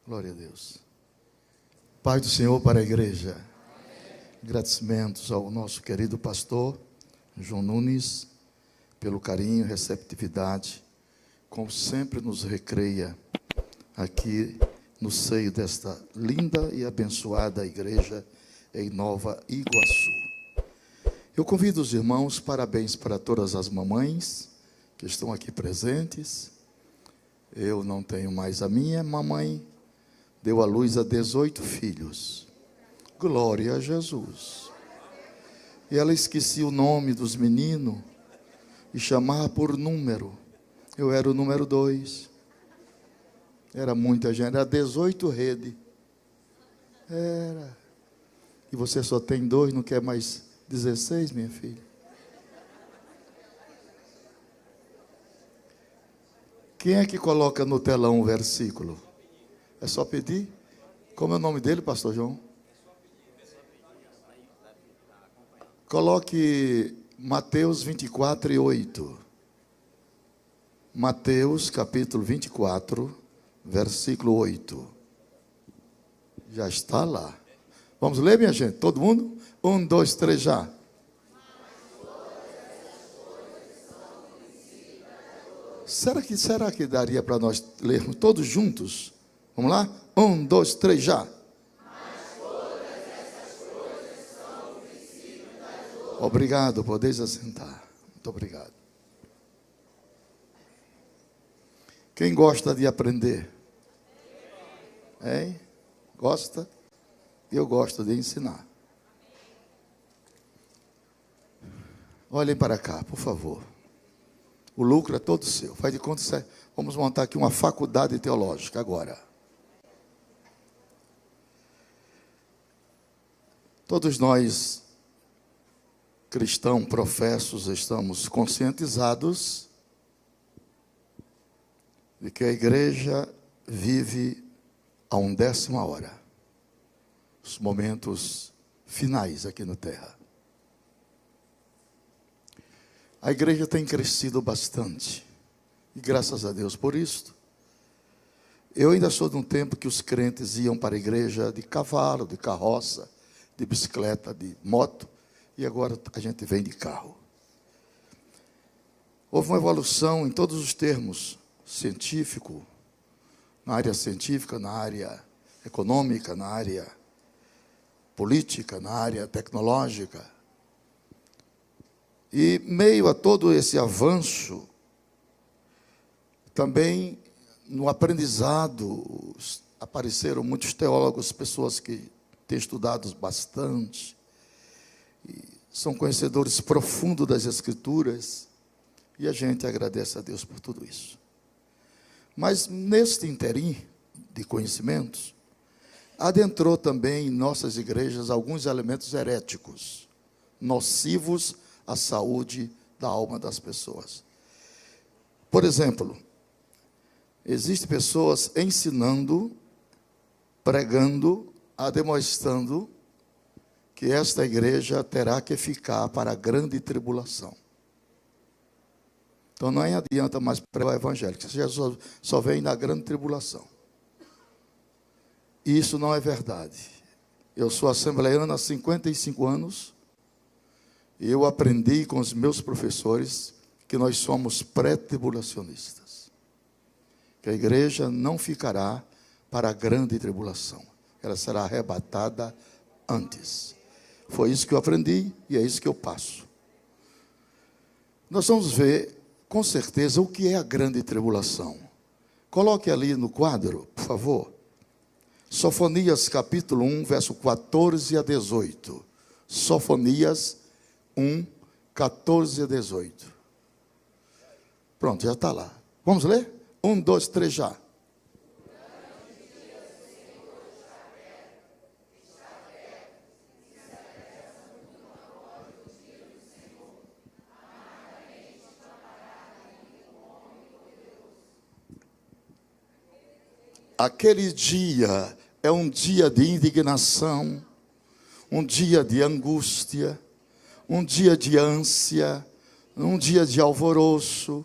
Glória a Deus. Pai do Senhor para a igreja. Agradecimentos ao nosso querido pastor João Nunes, pelo carinho e receptividade, como sempre nos recreia aqui no seio desta linda e abençoada igreja em Nova Iguaçu. Eu convido os irmãos, parabéns para todas as mamães que estão aqui presentes. Eu não tenho mais a minha mamãe, deu à luz a 18 filhos. Glória a Jesus. E ela esquecia o nome dos meninos e chamava por número. Eu era o número 2. Era muita gente, era 18 redes. Era. E você só tem 2, não quer mais 16, minha filha? Quem é que coloca no telão o versículo? É só pedir? Como é o nome dele, pastor João? Coloque Mateus 24 e 8. Mateus capítulo 24, versículo 8. Já está lá. Vamos ler, minha gente? Todo mundo? 1, 2, 3, já. Será que daria para nós lermos todos juntos? Vamos lá? 1, 2, 3, já. Obrigado, podeis assentar. Muito obrigado. Quem gosta de aprender? Hein? Gosta? Eu gosto de ensinar. Olhem para cá, por favor. O lucro é todo seu. Faz de conta que vamos montar aqui uma faculdade teológica agora. Todos nós, cristãos professos, estamos conscientizados de que a igreja vive a 1/10 hora. Os momentos finais aqui na terra. A igreja tem crescido bastante. E graças a Deus por isso. Eu ainda sou de um tempo que os crentes iam para a igreja de cavalo, de carroça, de bicicleta, de moto. E agora a gente vem de carro. Houve uma evolução em todos os termos. Científico, na área científica, na área econômica, na área política, na área tecnológica. E meio a todo esse avanço, também no aprendizado, apareceram muitos teólogos, pessoas que têm estudado bastante, e são conhecedores profundos das Escrituras, e a gente agradece a Deus por tudo isso. Mas neste interim de conhecimentos, adentrou também em nossas igrejas alguns elementos heréticos, nocivos à saúde da alma das pessoas. Por exemplo, existem pessoas ensinando, pregando, demonstrando que esta igreja terá que ficar para a grande tribulação. Então não adianta mais pregar o evangelho, que Jesus só vem na grande tribulação. E isso não é verdade. Eu sou assembleiano há 55 anos. E eu aprendi com os meus professores que nós somos pré-tribulacionistas. Que a igreja não ficará para a grande tribulação. Ela será arrebatada antes. Foi isso que eu aprendi e é isso que eu passo. Nós vamos ver, com certeza, o que é a grande tribulação. Coloque ali no quadro, por favor. Sofonias capítulo 1, verso 14 a 18. Sofonias 1, 14 a 18. Pronto, já está lá. Vamos ler? 1, 2, 3, já. Aquele dia é um dia de indignação, um dia de angústia, um dia de ânsia, um dia de alvoroço,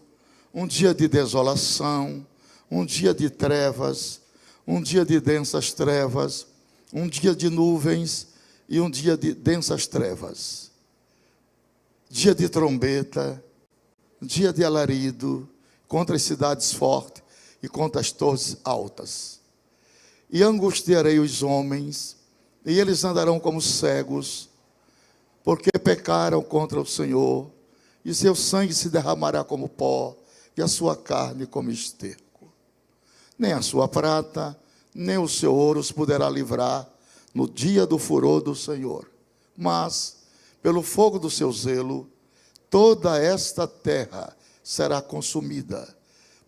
um dia de desolação, um dia de trevas, um dia de densas trevas, um dia de nuvens e um dia de densas trevas. Dia de trombeta, dia de alarido, contra as cidades fortes e contra as torres altas. E angustiarei os homens, e eles andarão como cegos, porque pecaram contra o Senhor, e seu sangue se derramará como pó, e a sua carne como esterco. Nem a sua prata, nem o seu ouro os poderá livrar no dia do furor do Senhor. Mas, pelo fogo do seu zelo, toda esta terra será consumida,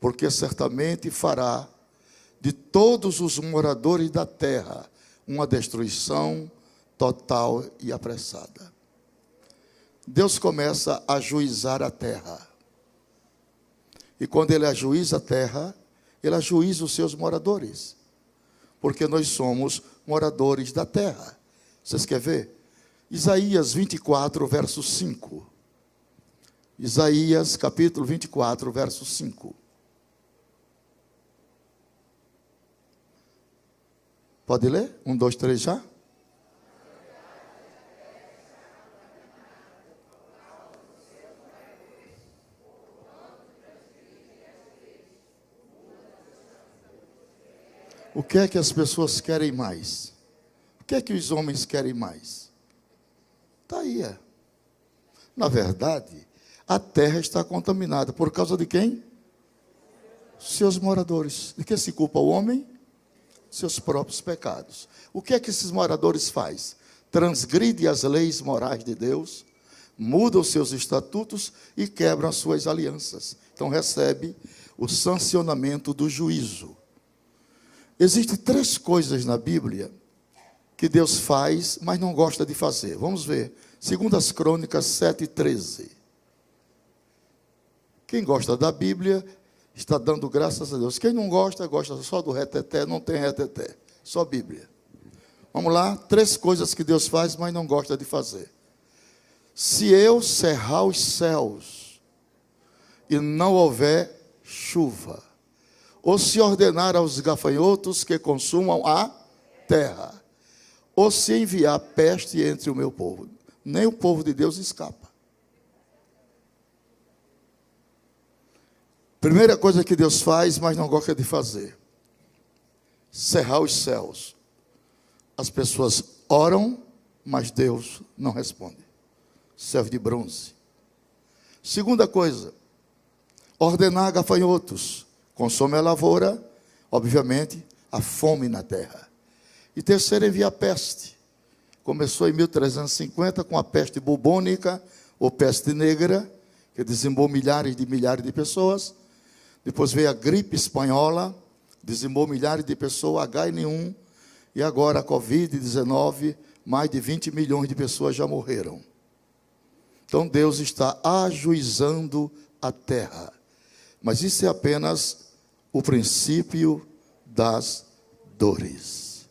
porque certamente fará de todos os moradores da terra uma destruição total e apressada. Deus começa a ajuizar a terra. E quando Ele ajuiza a terra, Ele ajuiza os seus moradores. Porque nós somos moradores da terra. Vocês querem ver? Isaías 24, verso 5. Isaías, capítulo 24, verso 5. Pode ler? 1, 2, 3 já? O que é que as pessoas querem mais? O que é que os homens querem mais? Está aí. Na verdade, a terra está contaminada. Por causa de quem? Seus moradores. De que se culpa o homem? Seus próprios pecados. O que é que esses moradores fazem? Transgridem as leis morais de Deus, mudam seus estatutos e quebram as suas alianças. Então recebe o sancionamento do juízo. Existem 3 coisas na Bíblia que Deus faz, mas não gosta de fazer. Vamos ver. 2 Crônicas 7:13. Quem gosta da Bíblia está dando graças a Deus. Quem não gosta, gosta só do reteté, não tem reteté. Só Bíblia. Vamos lá. 3 coisas que Deus faz, mas não gosta de fazer. Se eu cerrar os céus e não houver chuva, ou se ordenar aos gafanhotos que consumam a terra, ou se enviar peste entre o meu povo, nem o povo de Deus escapa. Primeira coisa que Deus faz, mas não gosta de fazer: cerrar os céus. As pessoas oram, mas Deus não responde. Céu de bronze. Segunda coisa, ordenar gafanhotos. Consome a lavoura, obviamente, a fome na terra. E terceiro, enviar peste. Começou em 1350 com a peste bubônica, ou peste negra, que dizimou milhares de pessoas. Depois veio a gripe espanhola, dizimou milhares de pessoas, H1N1. E agora a Covid-19, mais de 20 milhões de pessoas já morreram. Então Deus está ajuizando a terra. Mas isso é apenas o princípio das dores.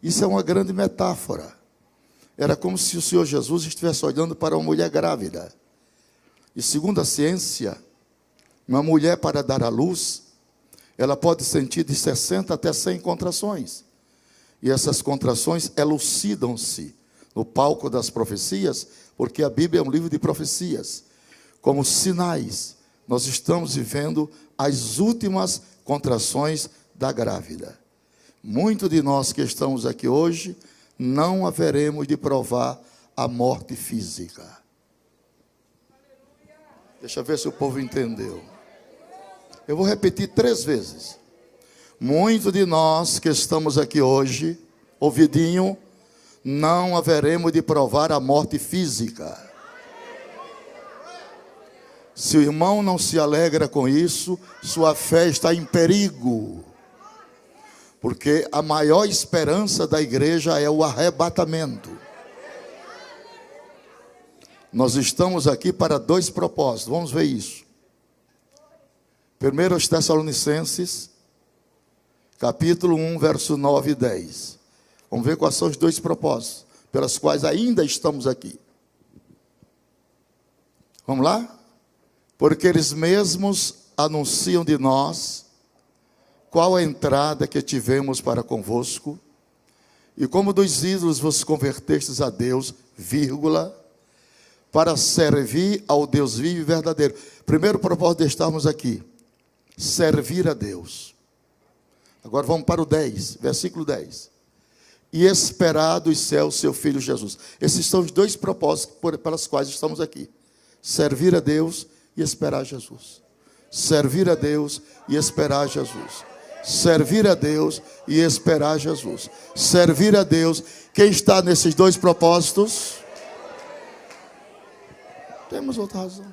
Isso é uma grande metáfora. Era como se o Senhor Jesus estivesse olhando para uma mulher grávida. E segundo a ciência, uma mulher, para dar à luz, ela pode sentir de 60 até 100 contrações. E essas contrações elucidam-se no palco das profecias, porque a Bíblia é um livro de profecias. Como sinais, nós estamos vivendo as últimas contrações da grávida. Muitos de nós que estamos aqui hoje, não haveremos de provar a morte física. Deixa eu ver se o povo entendeu. Eu vou repetir 3 vezes. Muitos de nós que estamos aqui hoje, ouvidinho, não haveremos de provar a morte física. Se o irmão não se alegra com isso, sua fé está em perigo. Porque a maior esperança da igreja é o arrebatamento. Nós estamos aqui para 2 propósitos, vamos ver isso. Primeiro aos Tessalonicenses, capítulo 1, verso 9 e 10. Vamos ver quais são os 2 propósitos, pelas quais ainda estamos aqui. Vamos lá? Porque eles mesmos anunciam de nós qual a entrada que tivemos para convosco, e como dos ídolos vos convertestes a Deus, vírgula, para servir ao Deus vivo e verdadeiro. Primeiro propósito de estarmos aqui, servir a Deus. Agora vamos para o 10, versículo 10. E esperar dos céus seu Filho Jesus. Esses são os dois propósitos pelos quais estamos aqui. Servir a Deus e esperar Jesus. Servir a Deus e esperar Jesus. Servir a Deus e esperar Jesus. Servir a Deus. Quem está nesses dois propósitos? Temos outra razão.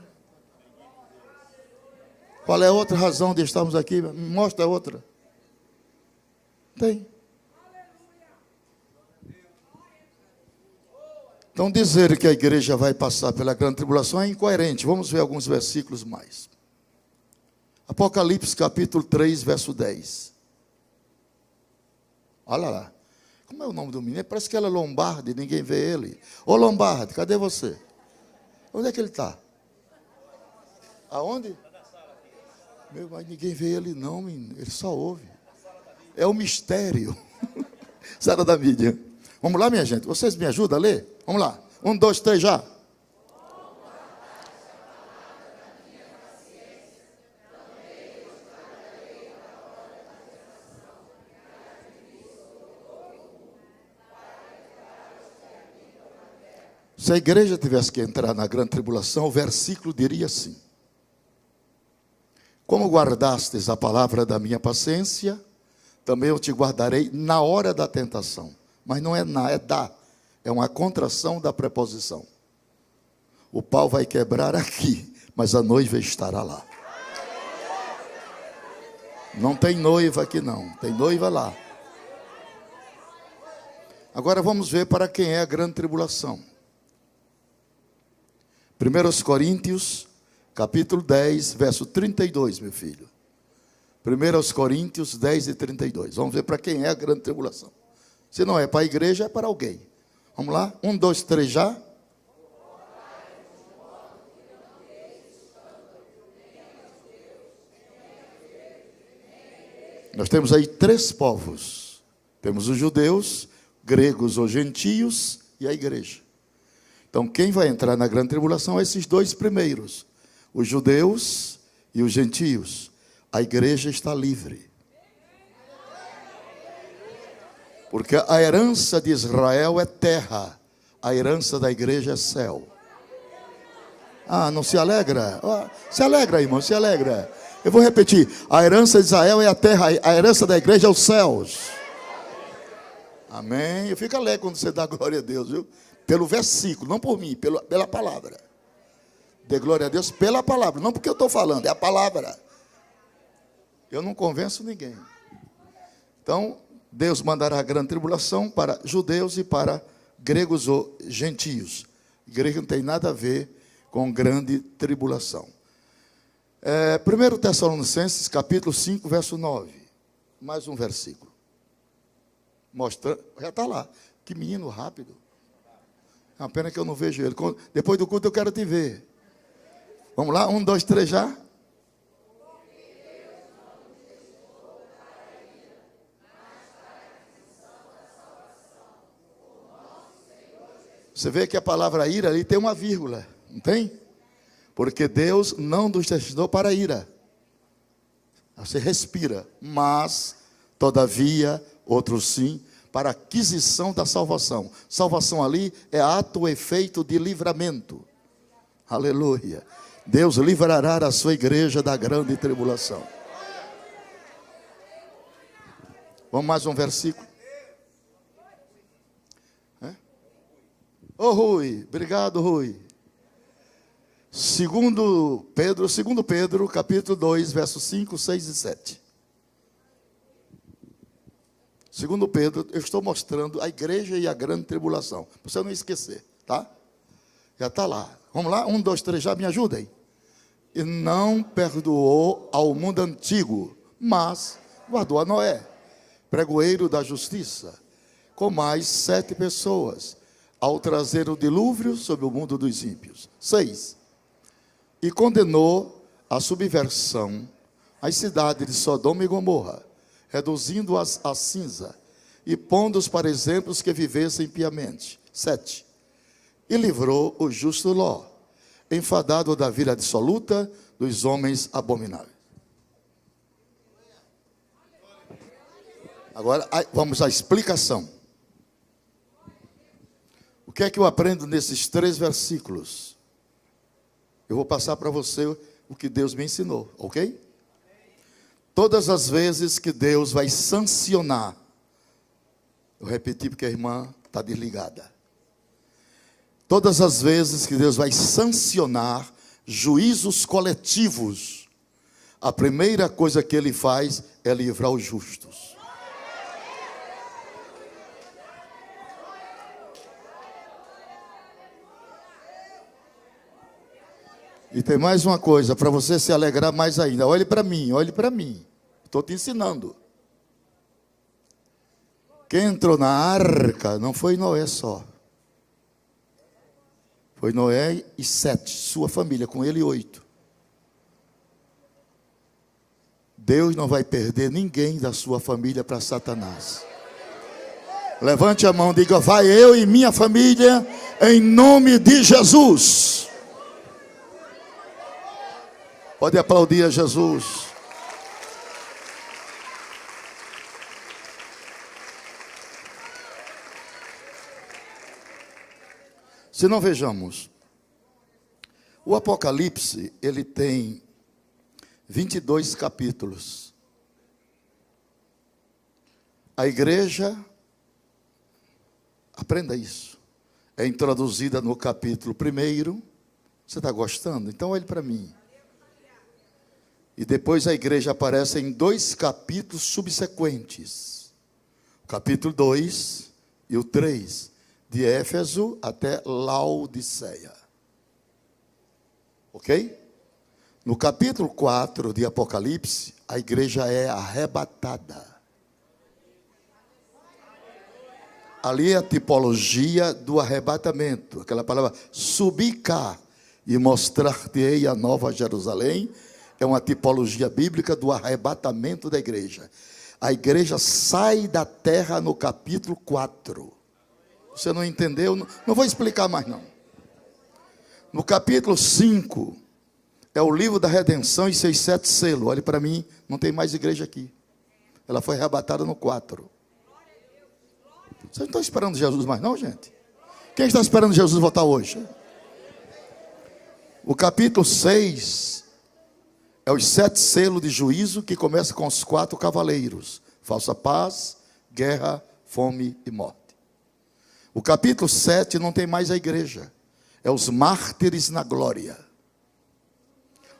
Qual é a outra razão de estarmos aqui? Me mostra a outra. Tem. Então dizer que a igreja vai passar pela grande tribulação é incoerente. Vamos ver alguns versículos mais. Apocalipse capítulo 3, verso 10. Olha lá. Como é o nome do menino? Parece que ela é Lombardi, ninguém vê ele. Ô Lombardi, cadê você? Onde é que ele está? Aonde? Meu, mas ninguém vê ele não, menino. Ele só ouve. É o mistério. Sara da mídia. Vamos lá, minha gente. Vocês me ajudam a ler? Vamos lá. 1, 2, 3, já. Se a igreja tivesse que entrar na grande tribulação, o versículo diria assim: como guardastes a palavra da minha paciência, também eu te guardarei na hora da tentação. Mas não é na, é da. É uma contração da preposição. O pau vai quebrar aqui, mas a noiva estará lá. Não tem noiva aqui não, tem noiva lá. Agora vamos ver para quem é a grande tribulação. 1 Coríntios, capítulo 10, verso 32, meu filho. 1 Coríntios 10 e 32. Vamos ver para quem é a grande tribulação. Se não é para a igreja, é para alguém. Vamos lá? 1, 2, 3, já. Nós temos aí 3 povos. Temos os judeus, gregos ou gentios e a igreja. Então, quem vai entrar na grande tribulação é esses 2 primeiros. Os judeus e os gentios. A igreja está livre. Porque a herança de Israel é terra. A herança da igreja é céu. Ah, não se alegra? Se alegra, irmão, se alegra. Eu vou repetir. A herança de Israel é a terra. A herança da igreja é os céus. Amém? Eu fico alegre quando você dá glória a Deus, viu? Pelo versículo, não por mim, pela palavra. Dê glória a Deus pela palavra. Não porque eu estou falando, é a palavra. Eu não convenço ninguém. Então, Deus mandará a grande tribulação para judeus e para gregos ou gentios. Igreja não tem nada a ver com grande tribulação. 1 Tessalonicenses, capítulo 5, verso 9. Mais um versículo. Mostrando, já está lá. Que menino rápido. É uma pena que eu não vejo ele. Depois do culto eu quero te ver. Vamos lá? 1, 2, 3, já. Você vê que a palavra ira ali tem uma vírgula, não tem? Porque Deus não nos destinou para a ira. Você respira, mas, todavia, outros sim, para a aquisição da salvação. Salvação ali é ato ou efeito de livramento. Aleluia. Deus livrará a sua igreja da grande tribulação. Vamos mais um versículo. Ô Rui, obrigado Rui. Segundo Pedro, capítulo 2, versos 5, 6 e 7. Segundo Pedro, eu estou mostrando a igreja e a grande tribulação. Para você não esquecer, tá? Já está lá. Vamos lá? 1, 2, 3, já me ajudem. E não perdoou ao mundo antigo, mas guardou a Noé, pregoeiro da justiça, com mais 7 pessoas, ao trazer o dilúvio sobre o mundo dos ímpios. 6. E condenou a subversão as cidades de Sodoma e Gomorra, reduzindo-as a cinza, e pondo-os para exemplos que vivessem piamente. 7. E livrou o justo Ló, enfadado da vida dissoluta dos homens abomináveis. Agora, vamos à explicação. O que é que eu aprendo nesses 3 versículos? Eu vou passar para você o que Deus me ensinou, ok? Todas as vezes que Deus vai sancionar, eu repeti porque a irmã está desligada. Todas as vezes que Deus vai sancionar juízos coletivos, a primeira coisa que Ele faz é livrar os justos. E tem mais uma coisa, para você se alegrar mais ainda. Olhe para mim, olhe para mim. Estou te ensinando. Quem entrou na arca não foi Noé só. Foi Noé e 7, sua família, com ele 8. Deus não vai perder ninguém da sua família para Satanás. Levante a mão e diga: vai eu e minha família, em nome de Jesus. Pode aplaudir a Jesus. Se não vejamos, o Apocalipse, ele tem 22 capítulos. A igreja, aprenda isso, é introduzida no capítulo 1. Você está gostando? Então olhe para mim. E depois a igreja aparece em 2 capítulos subsequentes. O capítulo 2 e o 3. De Éfeso até Laodiceia. Ok? No capítulo 4 de Apocalipse, a igreja é arrebatada. Ali é a tipologia do arrebatamento. Aquela palavra, subir cá e mostrar-te-ei a nova Jerusalém, é uma tipologia bíblica do arrebatamento da igreja. A igreja sai da terra no capítulo 4. Você não entendeu? Não vou explicar mais não. No capítulo 5, é o livro da redenção e seus 7 selos. Olhe para mim, não tem mais igreja aqui. Ela foi arrebatada no 4. Vocês não estão esperando Jesus mais não, gente? Quem está esperando Jesus voltar hoje? O capítulo 6 é os 7 selos de juízo, que começa com os 4 cavaleiros: falsa paz, guerra, fome e morte. O capítulo 7 não tem mais a igreja. É os mártires na glória.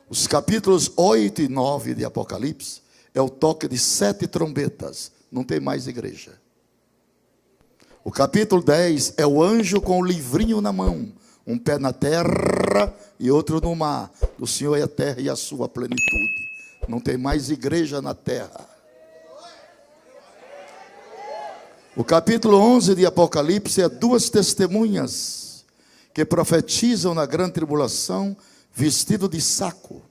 Os capítulos 8 e 9 de Apocalipse é o toque de 7 trombetas. Não tem mais igreja. O capítulo 10 é o anjo com o livrinho na mão. Um pé na terra e outro no mar. O Senhor é a terra e a sua plenitude. Não tem mais igreja na terra. O capítulo 11 de Apocalipse é 2 testemunhas que profetizam na grande tribulação, vestido de saco.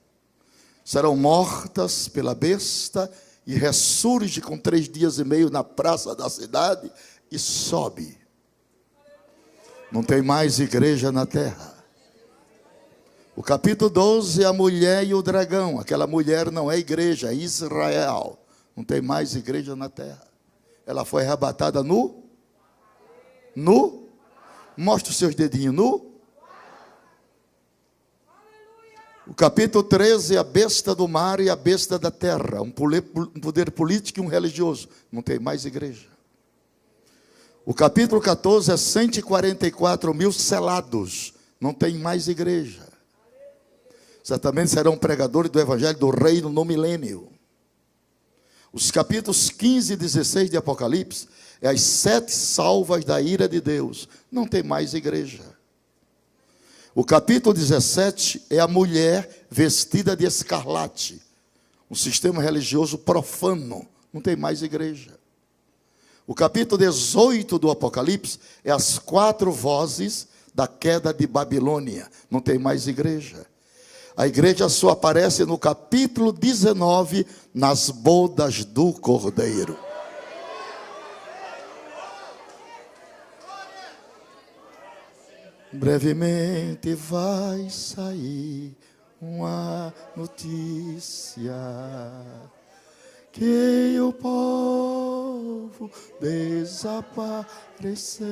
Serão mortas pela besta e ressurge com 3 dias e meio na praça da cidade e sobe. Não tem mais igreja na terra. O capítulo 12 é a mulher e o dragão. Aquela mulher não é igreja, é Israel. Não tem mais igreja na terra. Ela foi arrebatada no? Mostra os seus dedinhos no? O capítulo 13 é a besta do mar e a besta da terra. Um poder político e um religioso. Não tem mais igreja. O capítulo 14 é 144 mil selados. Não tem mais igreja. Certamente serão pregadores do evangelho do reino no milênio. Os capítulos 15 e 16 de Apocalipse é as 7 salvas da ira de Deus. Não tem mais igreja. O capítulo 17 é a mulher vestida de escarlate. Um sistema religioso profano. Não tem mais igreja. O capítulo 18 do Apocalipse é as 4 vozes da queda de Babilônia. Não tem mais igreja. A igreja só aparece no capítulo 19, nas bodas do Cordeiro. Brevemente vai sair uma notícia que o povo desapareceu.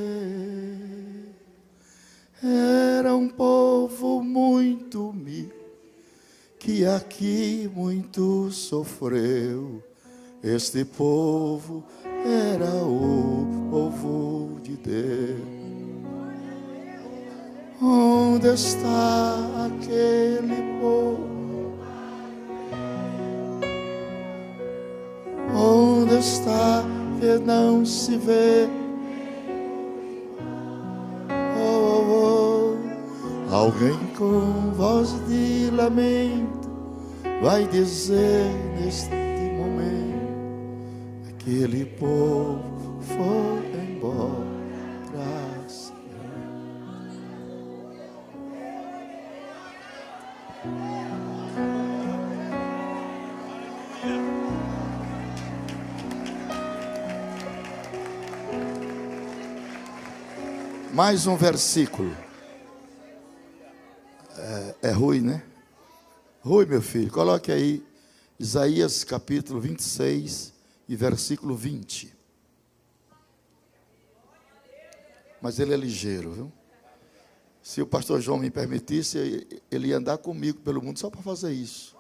Era um povo muito humilde, que aqui muito sofreu. Este povo era o povo de Deus. Onde está aquele povo? Onde está que não se vê? Oh, oh, oh. Alguém com voz de lamento vai dizer neste momento: aquele povo foi embora. Mais um versículo. É Rui, né? Rui, meu filho, coloque aí Isaías capítulo 26 e versículo 20. Mas ele é ligeiro, viu? Se o pastor João me permitisse, ele ia andar comigo pelo mundo só para fazer isso.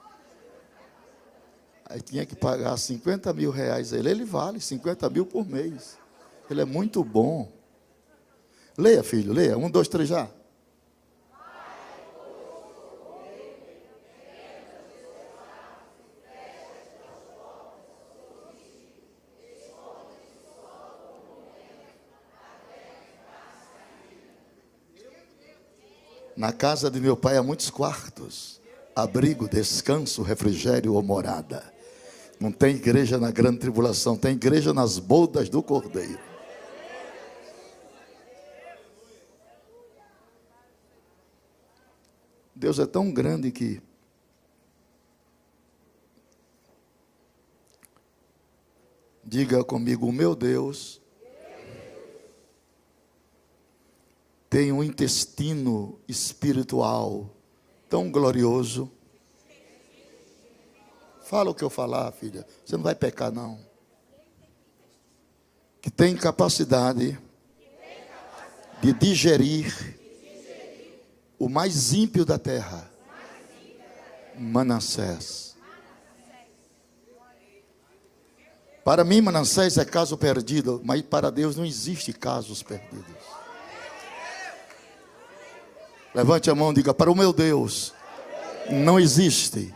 Aí tinha que pagar 50 mil reais a ele. Ele vale 50 mil por mês. Ele é muito bom. Leia, filho, leia. 1, 2, 3 já. Na casa de meu pai há muitos quartos, abrigo, descanso, refrigério ou morada. Não tem igreja na grande tribulação, tem igreja nas bodas do Cordeiro. Deus é tão grande que diga comigo: o meu Deus tem um intestino espiritual tão glorioso. Fala o que eu falar, filha. Você não vai pecar, não. Que tem capacidade de digerir o mais ímpio da terra, Manassés. Para mim, Manassés é caso perdido, mas para Deus não existe casos perdidos. Levante a mão e diga: para o meu Deus não existe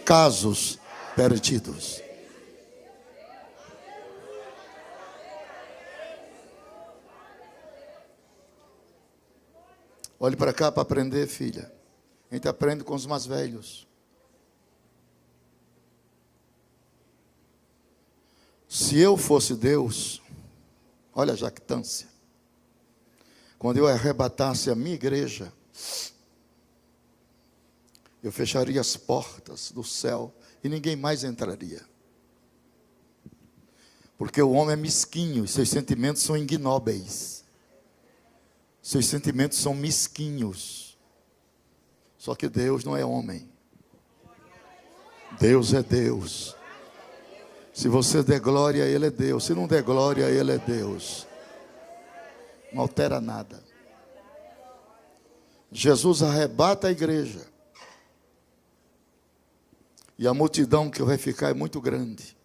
casos perdidos. Olhe para cá para aprender, filha. A gente aprende com os mais velhos. Se eu fosse Deus, olha a jactância. Quando eu arrebatasse a minha igreja, eu fecharia as portas do céu e ninguém mais entraria. Porque o homem é mesquinho e seus sentimentos são ignóbeis. Seus sentimentos são mesquinhos. Só que Deus não é homem. Deus é Deus. Se você der glória, Ele é Deus. Se não der glória, Ele é Deus. Não altera nada. Jesus arrebata a igreja. E a multidão que vai ficar é muito grande.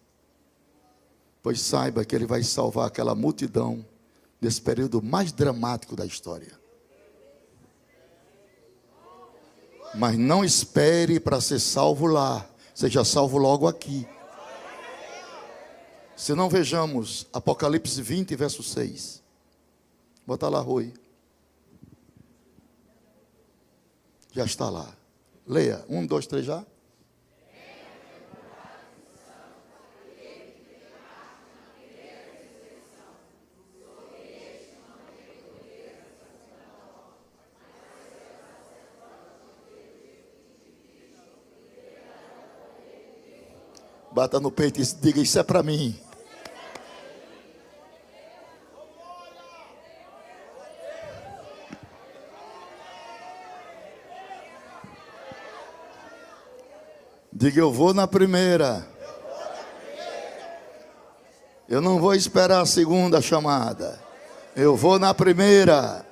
Pois saiba que Ele vai salvar aquela multidão nesse período mais dramático da história. Mas não espere para ser salvo lá. Seja salvo logo aqui. Se não, vejamos Apocalipse 20, verso 6. Bota lá, Rui. Já está lá. Leia. 1, 2, 3 já. Bata no peito e diga: isso é para mim. Diga: eu vou na primeira. Eu não vou esperar a segunda chamada. Eu vou na primeira.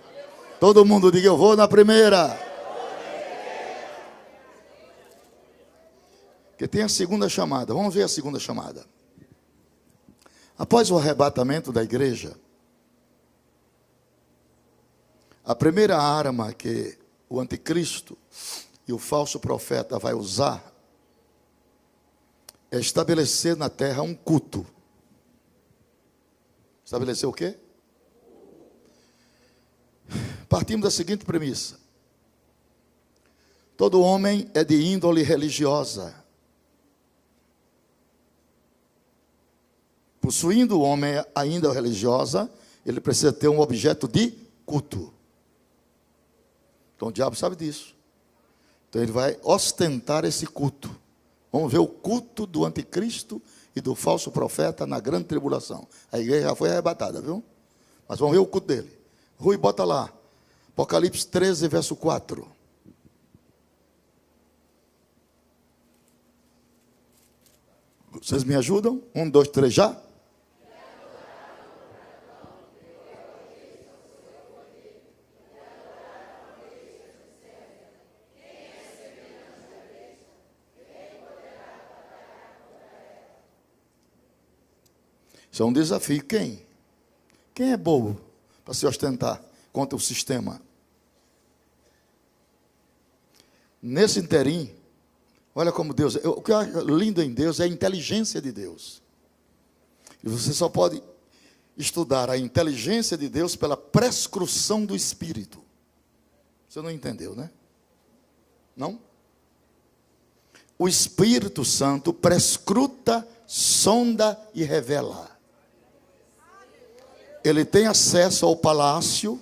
Todo mundo diga: eu vou na primeira. Porque tem a segunda chamada. Vamos ver a segunda chamada. Após o arrebatamento da igreja, a primeira arma que o anticristo e o falso profeta vai usar é estabelecer na terra um culto. Estabelecer o quê? Partimos da seguinte premissa: todo homem é de índole religiosa. Possuindo o homem a índole religiosa, ele precisa ter um objeto de culto. Então o diabo sabe disso. Então ele vai ostentar esse culto. Vamos ver o culto do anticristo e do falso profeta na grande tribulação. A igreja já foi arrebatada, viu? Mas vamos ver o culto dele. Rui, bota lá. Apocalipse 13, verso 4. Vocês me ajudam? 1, 2, 3, já? Isso é um desafio. Quem? Quem é bobo para se ostentar contra o sistema? Nesse interim, olha como Deus... O que eu acho lindo em Deus é a inteligência de Deus. E você só pode estudar a inteligência de Deus pela prescrição do Espírito. Você não entendeu, né? Não? O Espírito Santo prescruta, sonda e revela. Ele tem acesso ao palácio,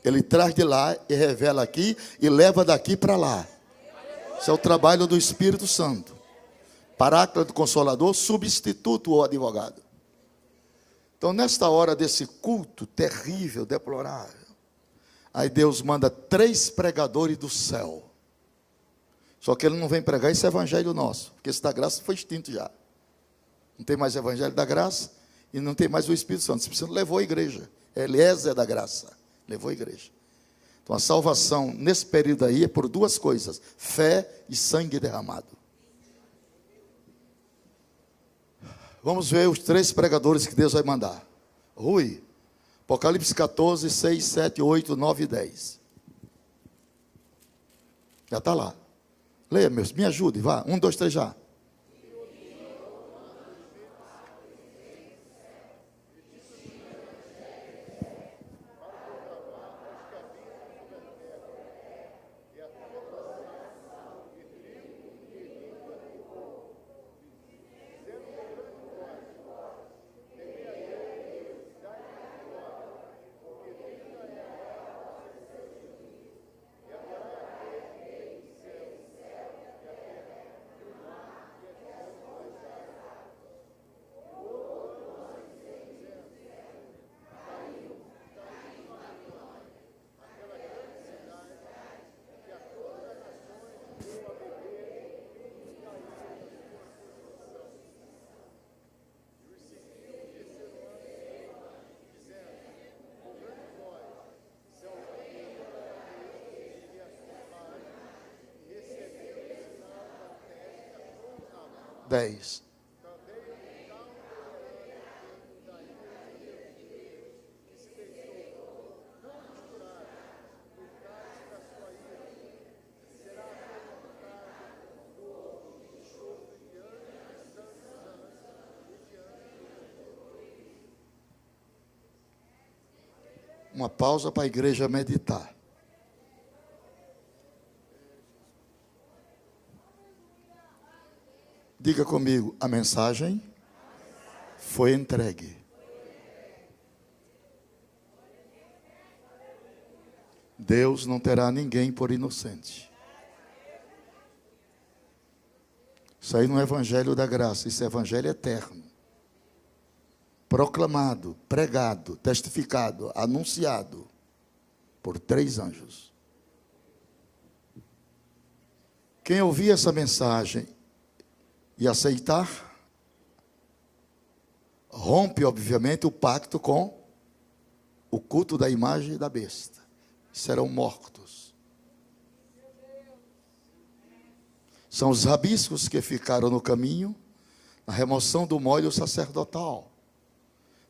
ele traz de lá e revela aqui e leva daqui para lá. Esse é o trabalho do Espírito Santo. Paráclito, Consolador, substituto ou advogado. Então, nesta hora desse culto terrível, deplorável, aí Deus manda 3 pregadores do céu. Só que ele não vem pregar esse evangelho nosso, porque esse da graça foi extinto já. Não tem mais evangelho da graça e não tem mais o Espírito Santo. O Espírito Santo levou a igreja. Eliezer da graça levou a igreja. Então a salvação nesse período aí é por 2 coisas: fé e sangue derramado. Vamos ver os 3 pregadores que Deus vai mandar. Rui, Apocalipse 14, 6, 7, 8, 9 e 10. Já está lá. Leia, meus, me ajude, vá. 1, 2, 3, já. Dez. Uma pausa para a igreja meditar. Diga comigo: a mensagem foi entregue. Deus não terá ninguém por inocente. Isso aí não é evangelho da graça, isso é evangelho eterno. Proclamado, pregado, testificado, anunciado por 3 anjos. Quem ouvir essa mensagem e aceitar, rompe, obviamente, o pacto com o culto da imagem da besta. Serão mortos. São os rabiscos que ficaram no caminho, na remoção do molho sacerdotal.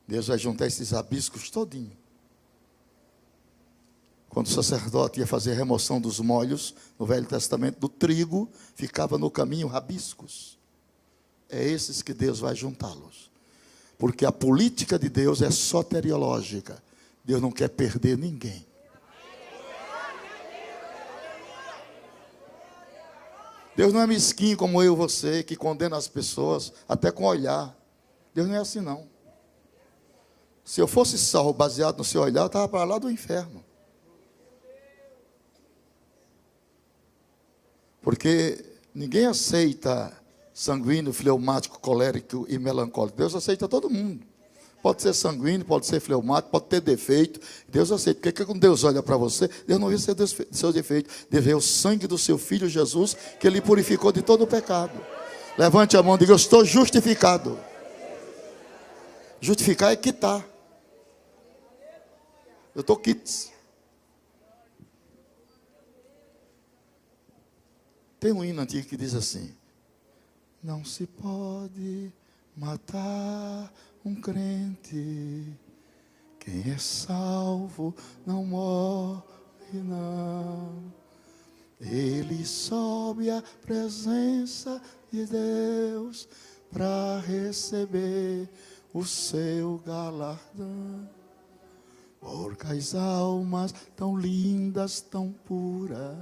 Deus vai juntar esses rabiscos todinho. Quando o sacerdote ia fazer a remoção dos molhos, no Velho Testamento, do trigo, ficava no caminho rabiscos. É esses que Deus vai juntá-los. Porque a política de Deus é soteriológica. Deus não quer perder ninguém. Deus não é mesquinho como eu e você, que condena as pessoas até com olhar. Deus não é assim, não. Se eu fosse salvo baseado no seu olhar, eu estava para lá do inferno. Porque ninguém aceita sanguíneo, fleumático, colérico e melancólico. Deus aceita todo mundo. Pode ser sanguíneo, pode ser fleumático, pode ter defeito. Deus aceita. Porque quando Deus olha para você, Deus não vê seu defeito. Deus vê o sangue do seu Filho Jesus, que Ele purificou de todo o pecado. Levante a mão e diga: eu estou justificado. Justificar é quitar. Eu estou quites. Tem um hino antigo que diz assim: não se pode matar um crente, quem é salvo não morre não. Ele sobe à presença de Deus para receber o seu galardão. Porque as almas tão lindas, tão puras,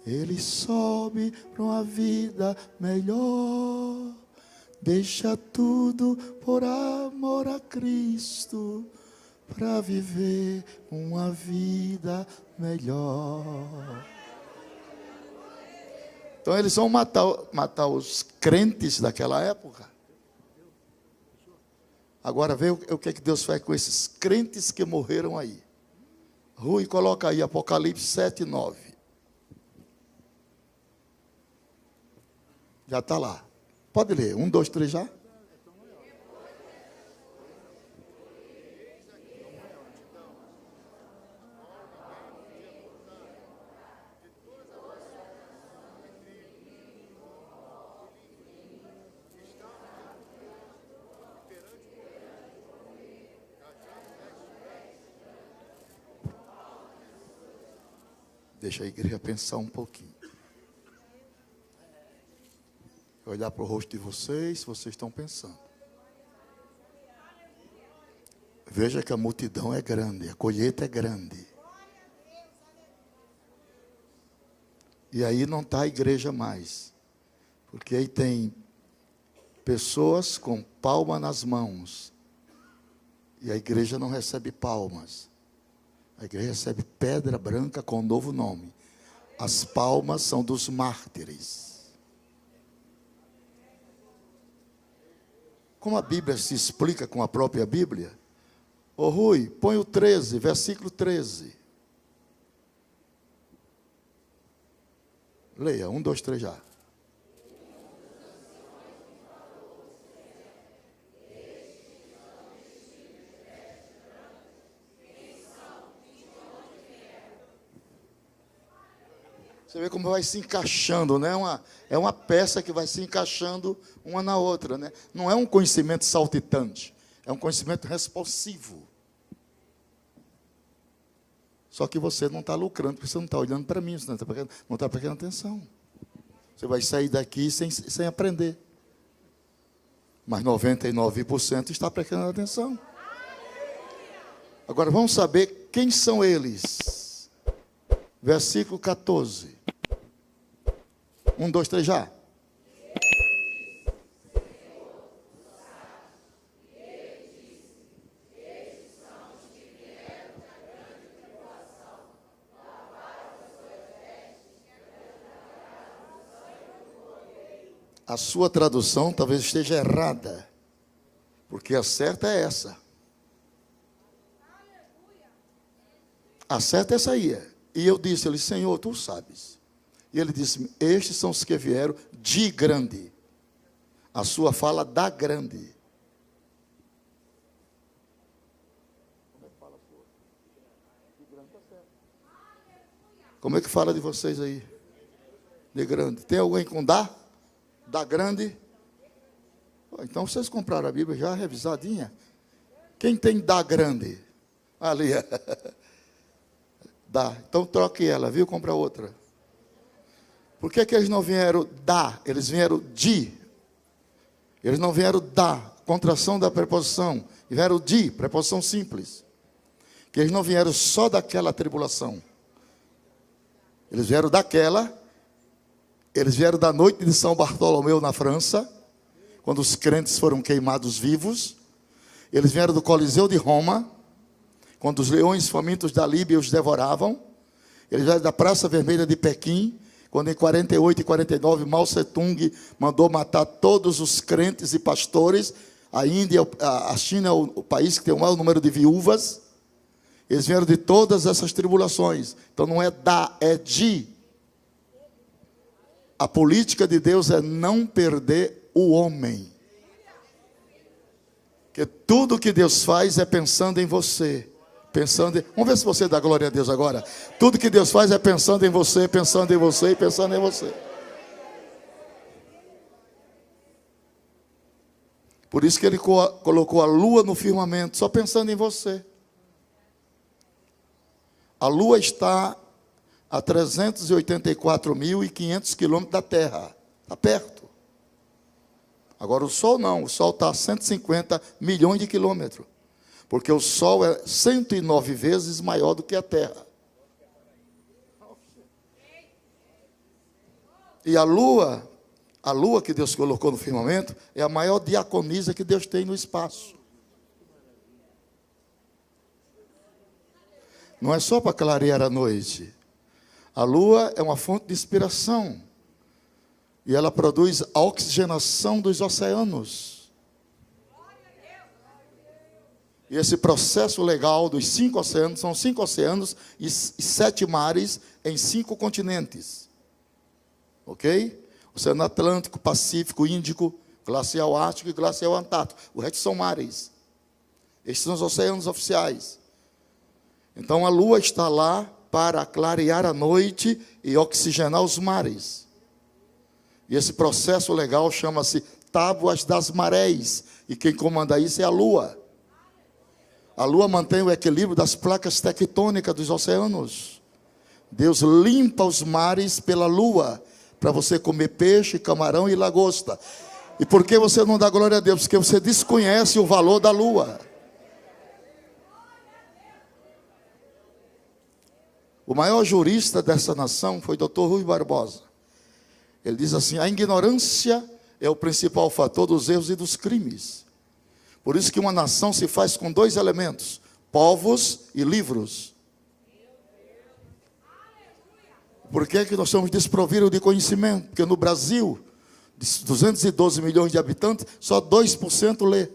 ele sobe para uma vida melhor. Deixa tudo por amor a Cristo, para viver uma vida melhor. Então eles vão matar os crentes daquela época. Agora vê o que é que Deus faz com esses crentes que morreram aí. Rui, coloca aí Apocalipse 7, 9. Já está lá. Pode ler. 1, 2, 3 já? Deixa a igreja pensar um pouquinho. Olhar para o rosto de vocês estão pensando. Veja que a multidão é grande, a colheita é grande. E aí não está a igreja mais. Porque aí tem pessoas com palma nas mãos. E a igreja não recebe palmas. A igreja recebe pedra branca com um novo nome. As palmas são dos mártires. Como a Bíblia se explica com a própria Bíblia, ô Rui, põe o 13, versículo 13. Leia, 1, 2, 3 já. Você vê como vai se encaixando, né? É uma peça que vai se encaixando uma na outra, né? Não é um conhecimento saltitante, é um conhecimento responsivo. Só que você não está lucrando, porque você não está olhando para mim, você não está prestando atenção. Você vai sair daqui sem aprender. Mas 99% está prestando atenção. Agora vamos saber quem são eles. Versículo 14. 1, 2, 3 já. A sua tradução talvez esteja errada, porque a certa é essa. A certa é essa aí. E eu disse, ele, Senhor, tu sabes. E ele disse, estes são os que vieram de grande. A sua fala da grande. Como é que fala de vocês aí? De grande. Tem alguém com da? Da grande? Então vocês compraram a Bíblia já revisadinha? Quem tem da grande? Ali. Dá. Então troque ela, viu? Compra outra. Por que eles não vieram da? Eles vieram de. Eles não vieram da, contração da preposição. Vieram de, preposição simples. Que eles não vieram só daquela tribulação. Eles vieram daquela. Eles vieram da noite de São Bartolomeu na França, quando os crentes foram queimados vivos. Eles vieram do Coliseu de Roma, quando os leões famintos da Líbia os devoravam. Eles vieram da Praça Vermelha de Pequim, quando em 48 e 49 Mao Tse-tung mandou matar todos os crentes e pastores. A Índia, a China é o país que tem o maior número de viúvas. Eles vieram de todas essas tribulações. Então não é da, é de. A política de Deus é não perder o homem. Porque tudo que Deus faz é pensando em você. Pensando em... Vamos ver se você dá glória a Deus agora. Tudo que Deus faz é pensando em você, pensando em você e pensando em você. Por isso que ele colocou a lua no firmamento, só pensando em você. A lua está a 384.500 quilômetros da Terra. Está perto. Agora o Sol não. O Sol está a 150 milhões de quilômetros. Porque o Sol é 109 vezes maior do que a Terra. E a lua que Deus colocou no firmamento, é a maior diaconisa que Deus tem no espaço. Não é só para clarear a noite. A lua é uma fonte de inspiração. E ela produz a oxigenação dos oceanos. E esse processo legal dos 5 oceanos, são 5 oceanos e 7 mares em 5 continentes. Ok? Oceano Atlântico, Pacífico, Índico, Glacial Ártico e Glacial Antártico. O resto são mares. Estes são os oceanos oficiais. Então a lua está lá para clarear a noite e oxigenar os mares. E esse processo legal chama-se Tábuas das Marés. E quem comanda isso é a lua. A lua mantém o equilíbrio das placas tectônicas dos oceanos. Deus limpa os mares pela lua, para você comer peixe, camarão e lagosta. E por que você não dá glória a Deus? Porque você desconhece o valor da lua. O maior jurista dessa nação foi o Dr. Rui Barbosa. Ele diz assim: a ignorância é o principal fator dos erros e dos crimes. Por isso que uma nação se faz com 2 elementos: povos e livros. Por que nós somos desprovidos de conhecimento? Porque no Brasil, de 212 milhões de habitantes, só 2% lê.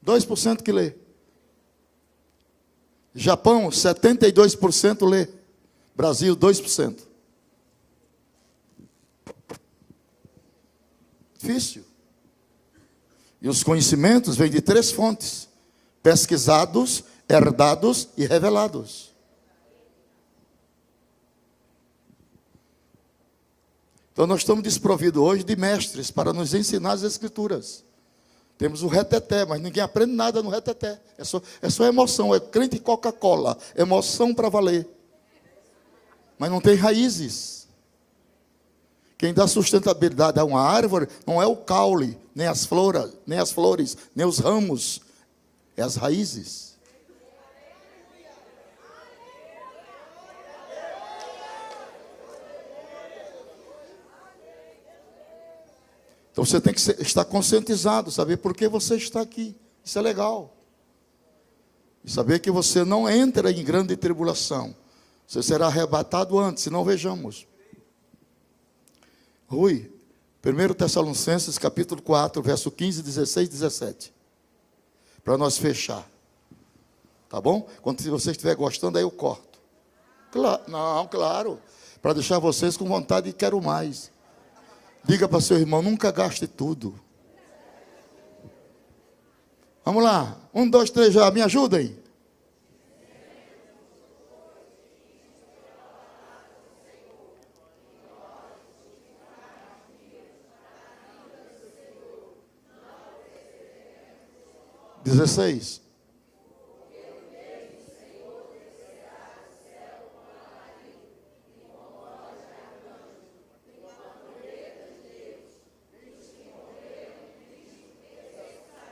2% que lê. Japão, 72% lê. Brasil, 2%. Difícil. E os conhecimentos vêm de 3 fontes: pesquisados, herdados e revelados. Então nós estamos desprovidos hoje de mestres para nos ensinar as Escrituras. Temos o reteté, mas ninguém aprende nada no reteté. É só emoção, é crente Coca-Cola, emoção para valer. Mas não tem raízes. Quem dá sustentabilidade a uma árvore não é o caule, nem as flores, nem os ramos, é as raízes. Então você tem que estar conscientizado, saber por que você está aqui. Isso é legal. E saber que você não entra em grande tribulação. Você será arrebatado antes, se não vejamos. Rui, 1 Tessalonicenses capítulo 4, verso 15, 16 e 17. Para nós fechar. Tá bom? Quando você estiver gostando, aí eu corto. Claro. Para deixar vocês com vontade e quero mais. Diga para seu irmão, nunca gaste tudo. Vamos lá. 1, 2, 3 já. Me ajudem. Dezesseis.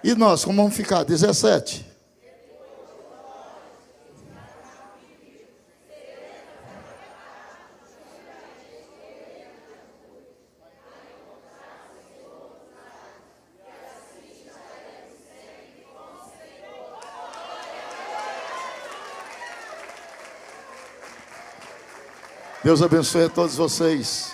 E nós, como vamos ficar? 17. Deus abençoe a todos vocês.